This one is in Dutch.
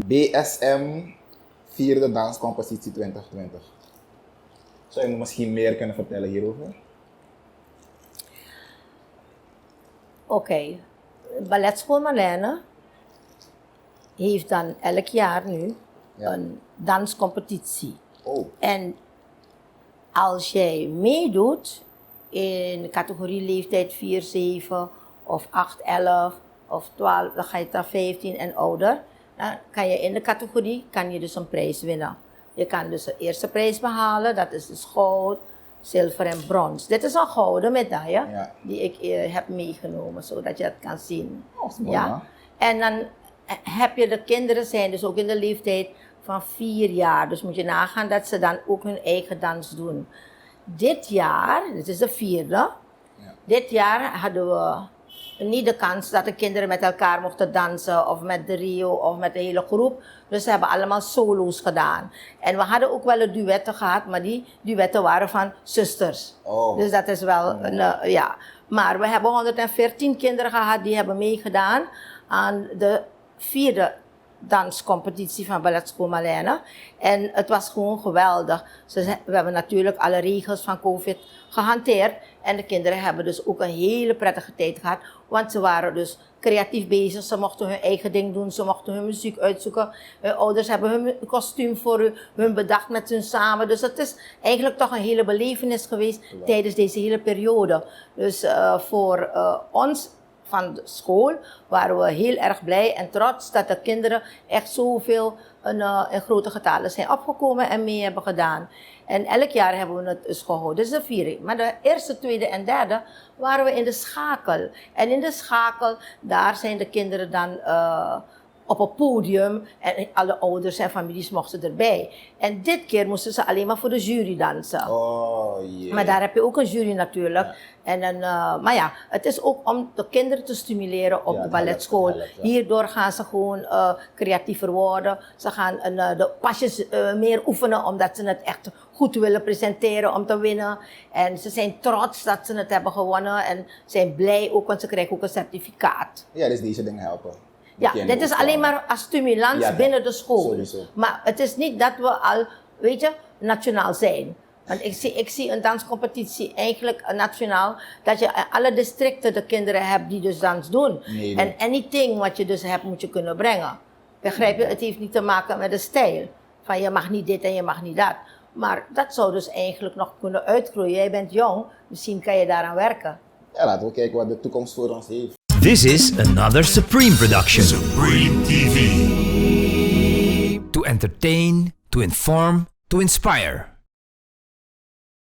BSM vierde danscompositie 2020. Zou je me misschien meer kunnen vertellen hierover? Oké. Balletschool Marlene heeft dan elk jaar nu een danscompetitie. Oh. En als jij meedoet in de categorie leeftijd 4, 7 of 8, 11 of 12, dan ga je naar 15 en ouder. Dan kan je in de categorie dus een prijs winnen. Je kan dus de eerste prijs behalen, dat is dus goud, zilver en brons. Dit is een gouden medaille die ik heb meegenomen, zodat je het kan zien. Oh, mooi, ja. En dan heb je de kinderen zijn dus ook in de leeftijd van 4 jaar. Dus moet je nagaan dat ze dan ook hun eigen dans doen. Dit jaar, dit is de 4e, dit jaar hadden we niet de kans dat de kinderen met elkaar mochten dansen of met de Rio of met de hele groep. Dus ze hebben allemaal solo's gedaan. En we hadden ook wel duetten gehad, maar die duetten waren van zusters. Oh. Dus dat is wel, ja. Maar we hebben 114 kinderen gehad die hebben meegedaan aan de 4e danscompetitie van Balletschool Marlene. En het was gewoon geweldig. We hebben natuurlijk alle regels van COVID gehanteerd. En de kinderen hebben dus ook een hele prettige tijd gehad. Want ze waren dus creatief bezig. Ze mochten hun eigen ding doen. Ze mochten hun muziek uitzoeken. Hun ouders hebben hun kostuum voor hun bedacht met hun samen. Dus het is eigenlijk toch een hele belevenis geweest tijdens deze hele periode. Dus voor ons van de school waren we heel erg blij en trots dat de kinderen echt zoveel in grote getalen zijn opgekomen en mee hebben gedaan. En elk jaar hebben we het dus gehouden. Dat is de 4e. Maar de 1e, 2e en 3e waren we in de schakel. En in de schakel, daar zijn de kinderen dan op het podium en alle ouders en families mochten erbij. En dit keer moesten ze alleen maar voor de jury dansen. Oh, yeah. Maar daar heb je ook een jury natuurlijk. Ja. En dan, maar ja, het is ook om de kinderen te stimuleren op de balletschool. Hierdoor gaan ze gewoon creatiever worden. Ze gaan de pasjes meer oefenen omdat ze het echt goed willen presenteren om te winnen. En ze zijn trots dat ze het hebben gewonnen en zijn blij ook, want ze krijgen ook een certificaat. Ja, dus deze dingen helpen. Ja, dit is alleen maar als stimulans binnen de school. Sowieso. Maar het is niet dat we al, weet je, nationaal zijn. Want ik zie een danscompetitie eigenlijk nationaal, dat je alle districten de kinderen hebt die dus dans doen. Nee. En anything wat je dus hebt, moet je kunnen brengen. Begrijp je? Het heeft niet te maken met de stijl. Van je mag niet dit en je mag niet dat. Maar dat zou dus eigenlijk nog kunnen uitgroeien. Jij bent jong, misschien kan je daaraan werken. Ja, laten we kijken wat de toekomst voor ons heeft. This is another Supreme production. Supreme TV. To entertain, to inform, to inspire.